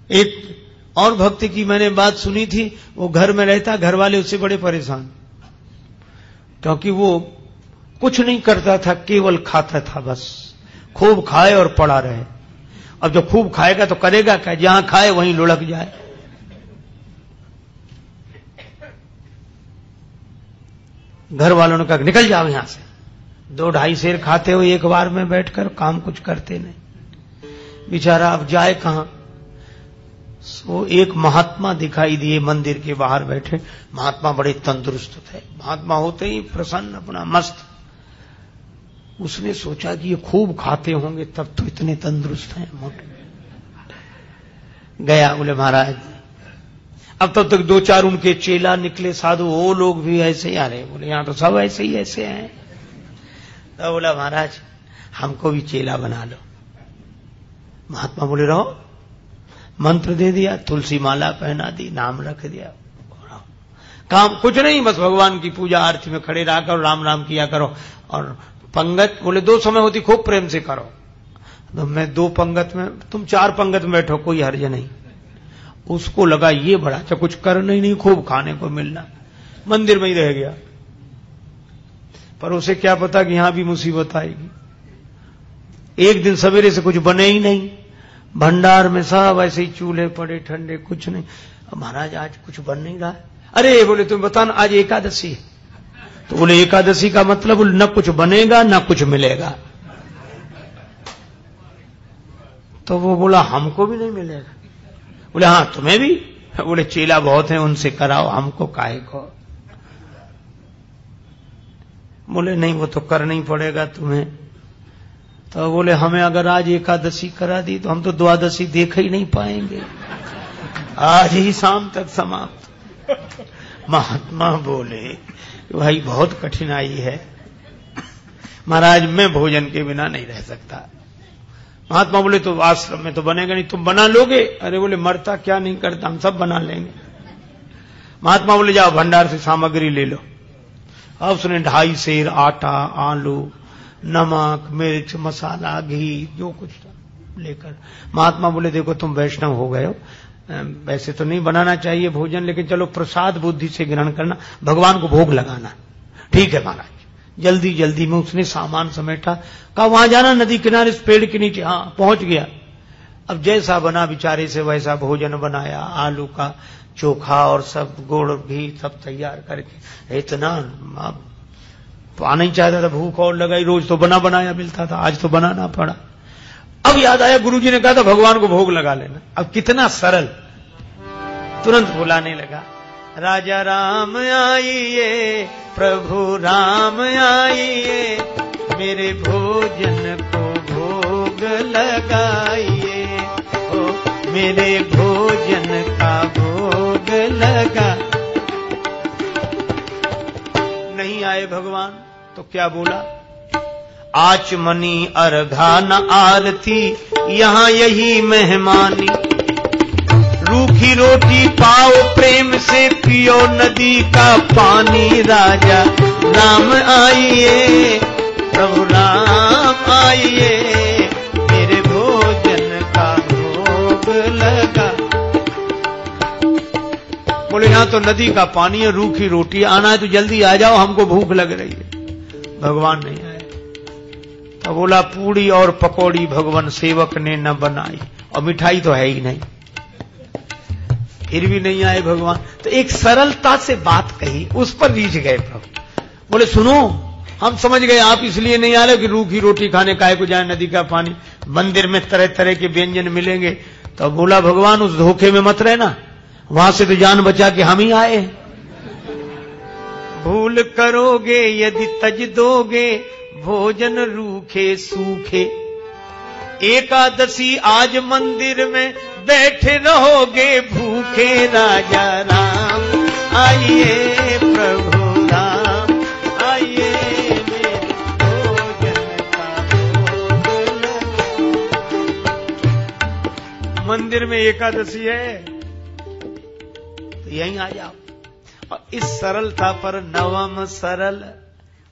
एक और भक्त की मैंने बात सुनी थी, वो घर में रहता, घर वाले उससे बड़े परेशान, क्योंकि वो कुछ नहीं करता था, केवल खाता था, बस खूब खाए और पड़ा रहे। अब जो खूब खाएगा तो करेगा क्या, जहां खाए वहीं लुढ़क जाए। घर वालों ने कहा निकल जाओ यहां से, 2-2.5 सेर खाते हो एक बार में बैठकर, काम कुछ करते नहीं। बेचारा अब जाए कहां। सो एक महात्मा दिखाई दिए मंदिर के बाहर बैठे। महात्मा बड़े तंदुरुस्त थे, महात्मा होते ही प्रसन्न, अपना मस्त। उसने सोचा कि ये खूब खाते होंगे तब तो इतने तंदुरुस्त हैं, मोटे। गया, बोले महाराज, अब तब तक 2-4 उनके चेला निकले साधु, वो लोग भी ऐसे ही आ रहे। बोले यहां तो सब ऐसे ही ऐसे हैं। तो बोला महाराज हमको भी चेला बना लो। महात्मा बोले रहो। मंत्र दे दिया, तुलसी माला पहना दी, नाम रख दिया, काम कुछ नहीं, बस भगवान की पूजा आरती में खड़े रहा करो, राम राम किया करो। और पंगत बोले 2 समय होती, खूब प्रेम से करो। तो मैं 2 पंगत में, तुम 4 पंगत में बैठो, कोई हर्ज नहीं। उसको लगा ये बड़ा अच्छा, कुछ करना ही नहीं, खूब खाने को मिलना, मंदिर में ही रह गया। पर उसे क्या पता कि यहां भी मुसीबत आएगी। एक दिन सवेरे से कुछ बने ही नहीं, भंडार में सब ऐसे ही चूल्हे पड़े ठंडे, कुछ नहीं। महाराज आज कुछ बन नहीं रहा है। अरे बोले तुम बताना, आज एकादशी है। तो बोले एकादशी का मतलब न कुछ बनेगा न कुछ मिलेगा। तो वो बोला हमको भी नहीं मिलेगा। बोले हां तुम्हें भी। बोले चेला बहुत हैं, उनसे कराओ, हमको काहे को। बोले नहीं वो तो करना ही पड़ेगा तुम्हें। तो बोले हमें अगर आज एकादशी करा दी तो हम तो द्वादशी देख ही नहीं पाएंगे, आज ही शाम तक समाप्त। महात्मा बोले भाई बहुत कठिनाई है महाराज, मैं भोजन के बिना नहीं रह सकता। महात्मा बोले तो आश्रम में तो बनेगा नहीं, तुम बना लोगे। अरे बोले मरता क्या नहीं करता, हम सब बना लेंगे। महात्मा बोले जाओ भंडार से सामग्री ले लो। अब उसने 2.5 सेर आटा, आलू, नमक, मिर्च, मसाला, घी, जो कुछ था लेकर। महात्मा बोले देखो तुम वैष्णव हो गए हो, वैसे तो नहीं बनाना चाहिए भोजन, लेकिन चलो प्रसाद बुद्धि से ग्रहण करना, भगवान को भोग लगाना। ठीक है महाराज। जल्दी जल्दी में उसने सामान समेटा, कहा वहां जाना नदी किनारे इस पेड़ के नीचे। हाँ पहुंच गया। अब जैसा बना बेचारे से वैसा भोजन बनाया, आलू का चोखा और सब गुड़ घी सब तैयार करके। इतना पाना ही चाहता था, भूख और लगाई, रोज तो बना बनाया मिलता था, आज तो बनाना पड़ा। अब याद आया गुरुजी ने कहा था भगवान को भोग लगा लेना। अब कितना सरल, तुरंत बुलाने लगा, राजा राम आइए, प्रभु राम आइए, मेरे भोजन को भोग लगाइए, ओ मेरे भोजन का भोग लगा। नहीं आए भगवान तो क्या बोला, आचमनी अर्घा न आरती, यहां यही मेहमानी, रूखी रोटी पाओ प्रेम से, पियो नदी का पानी, राजा राम आइए, प्रभु राम आइए, मेरे भोजन का भोग लगा। बोले यहां तो नदी का पानी है, रूखी रोटी, आना है तो जल्दी आ जाओ, हमको भूख लग रही है। भगवान नहीं आए। तो बोला पूड़ी और पकौड़ी भगवान सेवक ने न बनाई, और मिठाई तो है ही नहीं। फिर भी नहीं आए भगवान। तो एक सरलता से बात कही, उस पर रीझ गए प्रभु। बोले सुनो, हम समझ गए आप इसलिए नहीं आ रहे कि रूखी रोटी खाने काहे को जाए, नदी का पानी, मंदिर में तरह तरह के व्यंजन मिलेंगे। तो बोला भगवान उस धोखे में मत रहना, वहां से तो जान बचा के हम ही आए। भूल करोगे यदि तज दोगे, भोजन रूखे सूखे, एकादशी आज मंदिर में बैठे रहोगे भूखे, राजा राम आइए, प्रभु राम आइए, मेरे भोजन का भोग लगा। मंदिर में एकादशी है तो यहीं आ जाओ। और इस सरलता पर नवम सरल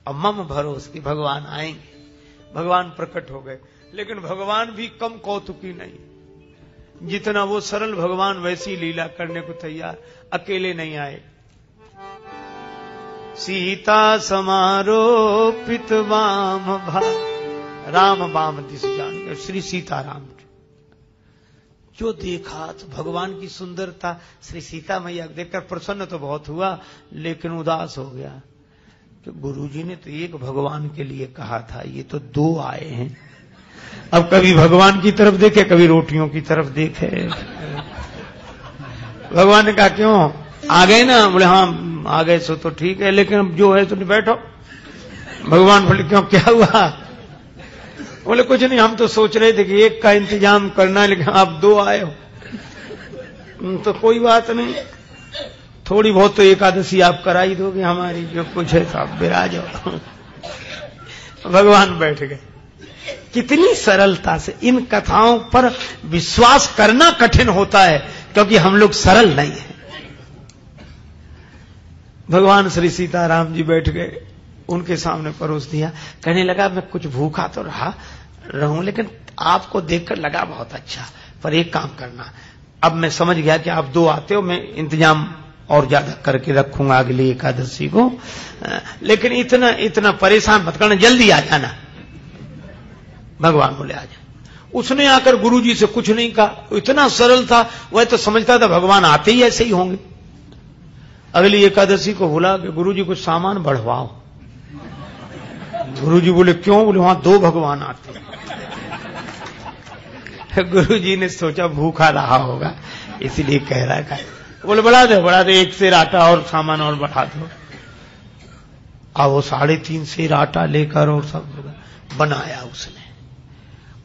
और मम भरोस की भगवान आएंगे। भगवान प्रकट हो गए, लेकिन भगवान भी कम कौतुकी नहीं। जितना वो सरल भगवान वैसी लीला करने को तैयार, अकेले नहीं आए। सीता समारोपित वाम भा, राम वाम दिस जान, श्री सीताराम जो देखा तो भगवान की सुंदरता, श्री सीता मैया देखकर प्रसन्न तो बहुत हुआ, लेकिन उदास हो गया कि गुरुजी ने तो एक भगवान के लिए कहा था, ये तो दो आए हैं। अब कभी भगवान की तरफ देखे, कभी रोटियों की तरफ देखे। भगवान ने कहा क्यों आ गए ना? बोले हाँ आ गए सो तो ठीक है, लेकिन अब जो है तो बैठो। भगवान बोले क्यों, क्या हुआ? बोले कुछ नहीं, हम तो सोच रहे थे कि एक का इंतजाम करना है, लेकिन आप दो आए हो तो कोई बात नहीं, थोड़ी बहुत तो एकादशी आप करा ही दोगे हमारी, जो कुछ है तो आप विराजो। भगवान बैठ गए। कितनी सरलता से इन कथाओं पर विश्वास करना कठिन होता है, क्योंकि हम लोग सरल नहीं हैं। भगवान श्री सीताराम जी बैठ गए, उनके सामने परोस दिया। कहने लगा मैं कुछ भूखा तो रहूं, लेकिन आपको देखकर लगा बहुत अच्छा, पर एक काम करना, अब मैं समझ गया कि आप दो आते हो, मैं इंतजाम और ज्यादा करके रखूंगा अगली एकादशी को, लेकिन इतना परेशान मत करना, जल्दी आ जाना। भगवान बोले आ जा। उसने आकर गुरुजी से कुछ नहीं कहा, इतना सरल था, वह तो समझता था भगवान आते ही ऐसे ही होंगे। अगली एकादशी को बोला कि गुरुजी कुछ सामान बढ़वाओ। गुरुजी बोले क्यों? बोले वहां दो भगवान आते हैं। गुरुजी ने सोचा भूखा रहा होगा, इसलिए कह रहा है। बोले बढ़ा दो, एक सेर आटा और सामान और बढ़ा दो। अब वो 3.5 सेर आटा लेकर और सब बनाया उसने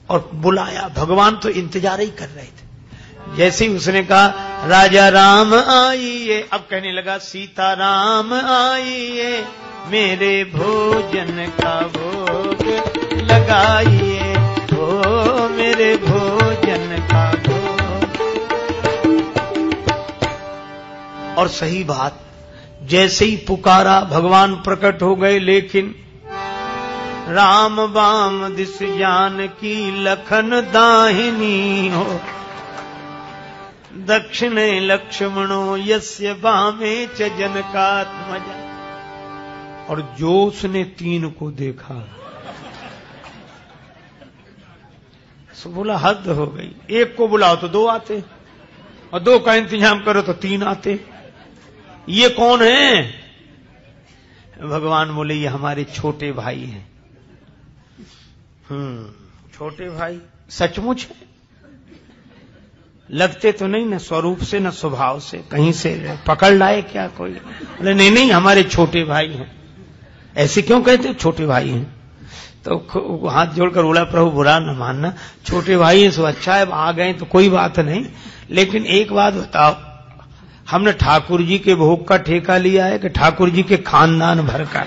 और बुलाया। भगवान तो इंतजार ही कर रहे थे। जैसे ही उसने कहा राजा राम आइए, अब कहने लगा सीता राम आइए, मेरे भोजन का भोग लगाइए, ओ मेरे भोजन का भोग। और सही बात, जैसे ही पुकारा भगवान प्रकट हो गए, लेकिन राम बाम दिस जानकी लखन दाहिनी हो, दक्षिणे लक्ष्मणो यस्य बामे च जनकात्मजा। और जो उसने 3 को देखा सो बोला हद हो गई, एक को बुलाओ तो 2 आते, और 2 का इंतजाम करो तो 3 आते, ये कौन है? भगवान बोले ये हमारे छोटे भाई हैं। छोटे भाई सचमुच है? लगते तो नहीं न स्वरूप से न स्वभाव से, कहीं से पकड़ लाए क्या कोई? बोले नहीं हमारे छोटे भाई हैं। ऐसे क्यों कहते? छोटे भाई हैं। तो हाथ जोड़कर बोला प्रभु बुरा न मानना, छोटे भाई हैं सो अच्छा है, आ गए तो कोई बात नहीं, लेकिन एक बात बताओ, हमने ठाकुर जी के भोग का ठेका लिया है कि ठाकुर जी के खानदान भर का?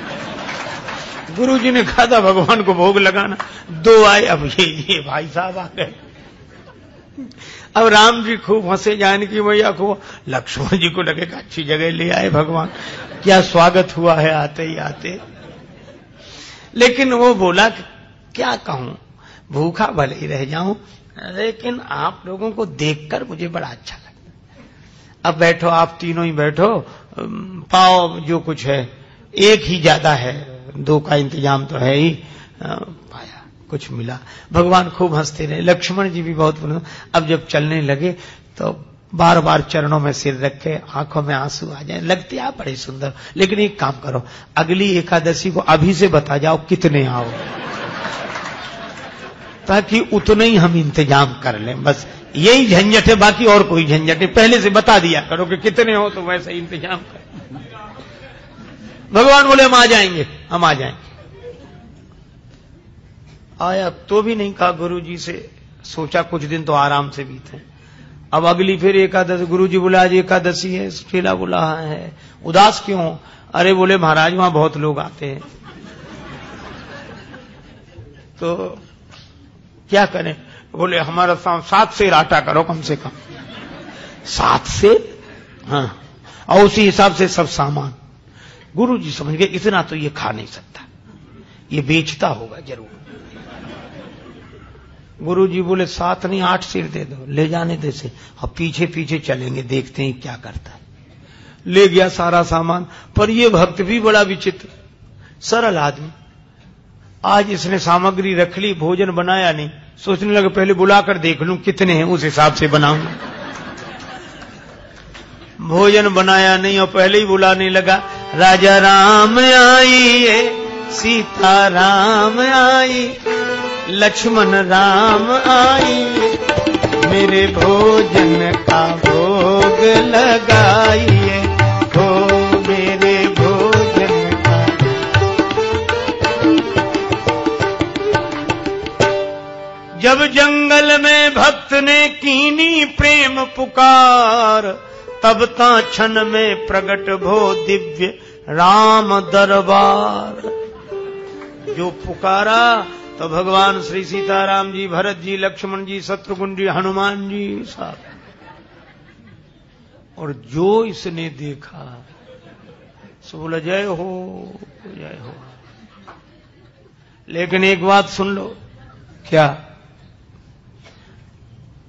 गुरु जी ने कहा था भगवान को भोग लगाना, 2 आए, अब ये भाई साहब आ गए। अब राम जी खूब हंसे, जानकी मैया को, लक्ष्मण जी को लगे कि अच्छी जगह ले आए भगवान, क्या स्वागत हुआ है आते ही आते। लेकिन वो बोला क्या कहूं, भूखा भले ही रह जाऊं, लेकिन आप लोगों को देखकर मुझे बड़ा अच्छा लगा। अब बैठो, आप तीनों ही बैठो, पाओ जो कुछ है, एक ही ज्यादा है, 2 का इंतजाम तो है ही। पाया कुछ मिला। भगवान खूब हंसते रहे, लक्ष्मण जी भी बहुत। अब जब चलने लगे तो बार बार चरणों में सिर रखे, आंखों में आंसू आ जाए, लगते आप बड़े सुंदर। लेकिन एक काम करो, अगली एकादशी को अभी से बता जाओ कितने आओ, ताकि उतने ही हम इंतजाम कर लें। बस यही झंझट है, बाकी और कोई झंझट है। पहले से बता दिया करो कि कितने हो, तो वैसे ही इंतजाम कर। भगवान बोले हम आ जाएंगे, हम आ जाएंगे। आया तो भी नहीं कहा गुरु जी से, सोचा कुछ दिन तो आराम से बीते। अब अगली फिर एकादशी, गुरु जी बोला आज एकादशी है, चेला बोला है, उदास क्यों? अरे बोले महाराज वहां बहुत लोग आते हैं, तो क्या करें? बोले हमारा 7 सेर आटा करो कम से कम। 7 सेर? हाँ, और उसी हिसाब से सब सामान। गुरु जी समझ गए इतना तो ये खा नहीं सकता, ये बेचता होगा जरूर। गुरुजी बोले 7 नहीं 8 सिर दे दो, ले जाने दे से। अब पीछे पीछे चलेंगे, देखते हैं क्या करता है। ले गया सारा सामान। पर ये भक्त भी बड़ा विचित्र, सरल आदमी। आज इसने सामग्री रख ली, भोजन बनाया नहीं। सोचने लगे पहले बुलाकर देख लूं कितने हैं, उस हिसाब से बनाऊंगा। भोजन बनाया नहीं और पहले ही बुलाने लगा, राजा राम आइए, सीता राम आई, लक्ष्मण राम आइए, मेरे भोजन का भोग लगाइए, हो मेरे भोजन का। जब जंगल में भक्त ने कीनी प्रेम पुकार, तब ता क्षण में प्रगट भो दिव्य राम दरबार। जो पुकारा तो भगवान श्री सीताराम जी, भरत जी, लक्ष्मण जी, शत्रुघ्न जी, हनुमान जी साहब। और जो इसने देखा सो बोला जय हो जय हो। लेकिन एक बात सुन लो, क्या?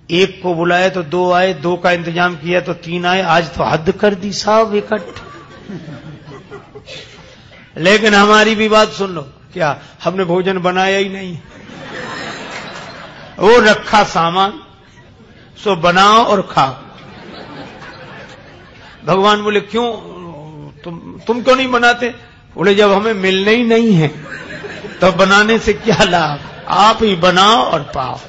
एक को बुलाए तो 2 आए, 2 का इंतजाम किया तो 3 आए। आज तो हद कर दी साहब इकट्ठे। लेकिन हमारी भी बात सुन लो, क्या हमने भोजन बनाया ही नहीं, वो रखा सामान, सो बनाओ और खाओ। भगवान बोले क्यों, तुम क्यों नहीं बनाते? बोले जब हमें मिलने ही नहीं है तो बनाने से क्या लाभ, आप ही बनाओ और पाओ।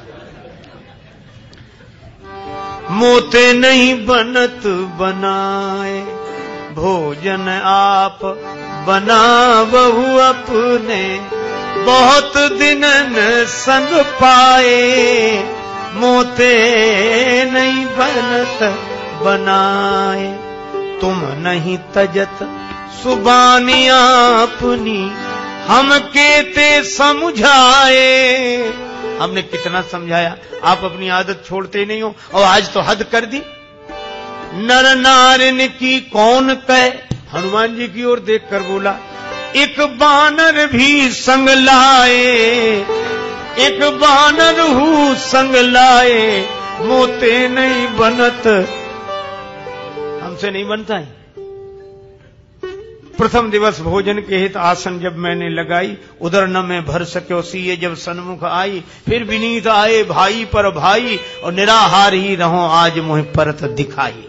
मोते नहीं बनत बनाए, भोजन आप बनावहु अपने, बहुत दिनन संग पाए, मोते नहीं बनत बनाए, तुम नहीं तजत सुबानी अपनी, हम केते समझाए। हमने कितना समझाया, आप अपनी आदत छोड़ते नहीं हो, और आज तो हद कर दी। नर नारिन की कौन कहे, हनुमान जी की ओर देखकर बोला, एक बानर भी संग लाए, एक बानर हूँ संग लाए, मोते नहीं बनत, हमसे नहीं बनता है। प्रथम दिवस भोजन के हित आसन जब मैंने लगाई, उधर न मैं भर सक्यो सीए जब सन्मुख आई, फिर विनीत आए भाई पर भाई, और निराहार ही रहो आज मुझे परत दिखाई।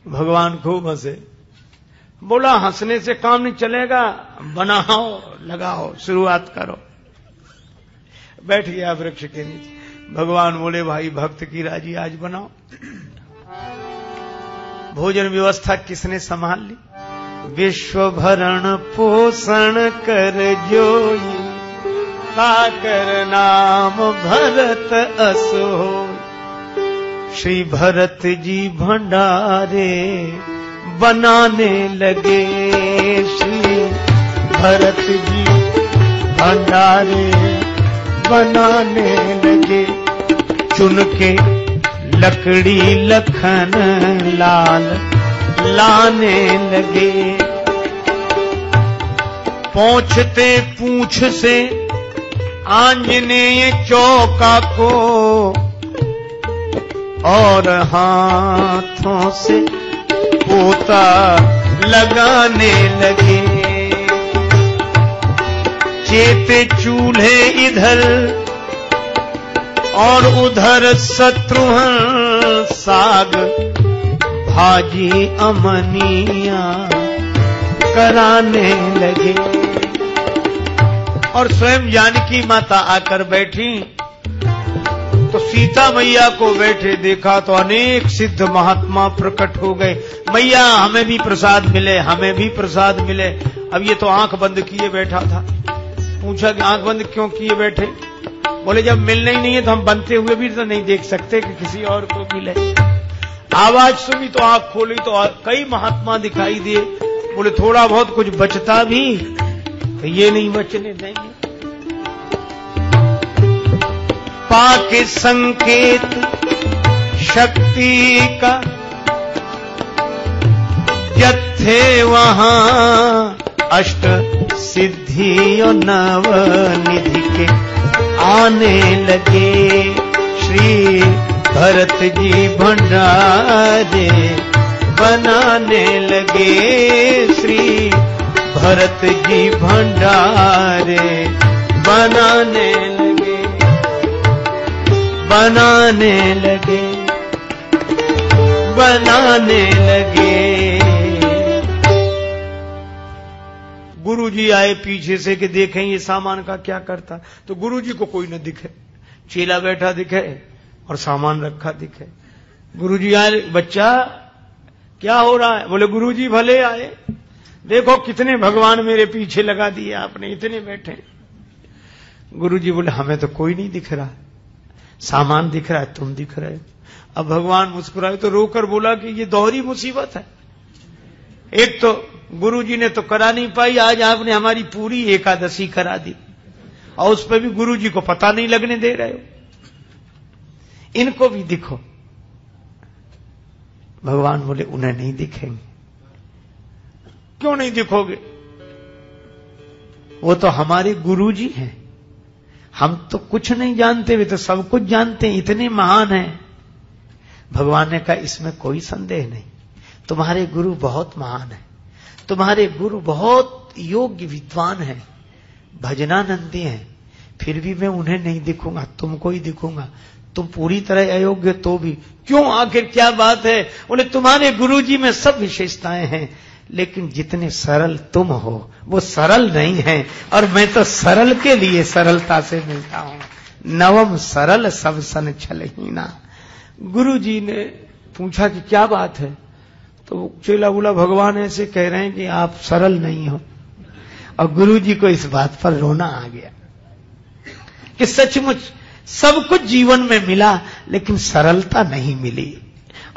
भगवान खूब हंसे, बोला हंसने से काम नहीं चलेगा, बनाओ लगाओ शुरुआत करो। बैठ गया वृक्ष के नीचे। भगवान बोले भाई भक्त की राजी आज बनाओ। भोजन व्यवस्था किसने संभाल ली? विश्व भरण पोषण कर जोई, ताकर नाम भरत असो। श्री भरत जी भंडारे बनाने लगे, श्री भरत जी भंडारे बनाने लगे। चुन के लकड़ी लखन लाल लाने लगे, पहुंचते पूंछ से आंजनेय चौका को, और हाथों से पोता लगाने लगे। चेते चूल्हे इधर और उधर शत्रुघ्न साग, भाजी अमनिया कराने लगे। और स्वयं जानकी माता आकर बैठी तो सीता मैया को बैठे देखा तो अनेक सिद्ध महात्मा प्रकट हो गए। मैया हमें भी प्रसाद मिले, हमें भी प्रसाद मिले। अब ये तो आंख बंद किए बैठा था। पूछा कि आंख बंद क्यों किए बैठे? बोले जब मिलना ही नहीं है तो हम बनते हुए भी तो नहीं देख सकते कि किसी और को मिले। आवाज सुनी तो आंख खोली तो कई महात्मा दिखाई दिए। बोले थोड़ा बहुत कुछ बचता भी तो ये नहीं बचने देंगे। पाके संकेत शक्ति का जत्थे वहां अष्ट सिद्धियों नव निधि के आने लगे। श्री भरत जी भंडारे बनाने लगे। श्री भरत जी भंडारे बनाने लगे, बनाने लगे, बनाने लगे। गुरुजी आए पीछे से कि देखें ये सामान का क्या करता, तो गुरुजी को कोई न दिखे, चेला बैठा दिखे और सामान रखा दिखे। गुरुजी आए, बच्चा क्या हो रहा है? बोले गुरुजी भले आए, देखो कितने भगवान मेरे पीछे लगा दिए आपने, इतने बैठे। गुरुजी बोले हमें तो कोई नहीं दिख रहा, सामान दिख रहा है, तुम दिख रहे हो। अब भगवान मुस्कुराए तो रोकर बोला कि ये दोहरी मुसीबत है। एक तो गुरुजी ने तो करा नहीं पाई, आज आपने हमारी पूरी एकादशी करा दी और उस पर भी गुरुजी को पता नहीं लगने दे रहे हो। इनको भी दिखो। भगवान बोले उन्हें नहीं दिखेंगे। क्यों नहीं दिखोगे? वो तो हमारे गुरुजी हैं, हम तो कुछ नहीं जानते, वे तो सब कुछ जानते हैं, इतने महान हैं। भगवान ने कहा इसमें कोई संदेह नहीं, तुम्हारे गुरु बहुत महान है, तुम्हारे गुरु बहुत योग्य विद्वान हैं, भजनानंदी हैं, फिर भी मैं उन्हें नहीं दिखूंगा, तुमको ही दिखूंगा। तुम पूरी तरह अयोग्य तो भी। क्यों, आखिर क्या बात है? बोले तुम्हारे गुरुजी में सब विशेषताएं हैं, लेकिन जितने सरल तुम हो वो सरल नहीं है, और मैं तो सरल के लिए सरलता से मिलता हूं। नवम सरल सब सन छलहीना। गुरुजी ने पूछा कि क्या बात है, तो चेला बोला भगवान ऐसे कह रहे हैं कि आप सरल नहीं हो। और गुरुजी को इस बात पर रोना आ गया कि सचमुच सब कुछ जीवन में मिला, लेकिन सरलता नहीं मिली,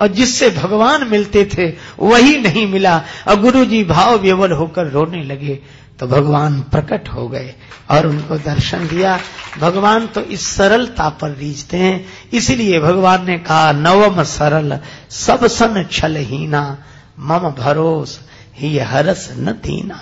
और जिससे भगवान मिलते थे वही नहीं मिला। और गुरुजी भाव विवल होकर रोने लगे तो भगवान प्रकट हो गए और उनको दर्शन दिया। भगवान तो इस सरलता पर रीझते हैं, इसलिए भगवान ने कहा नवम सरल सब सन छलहीना, मम भरोस ही हरस न दीना।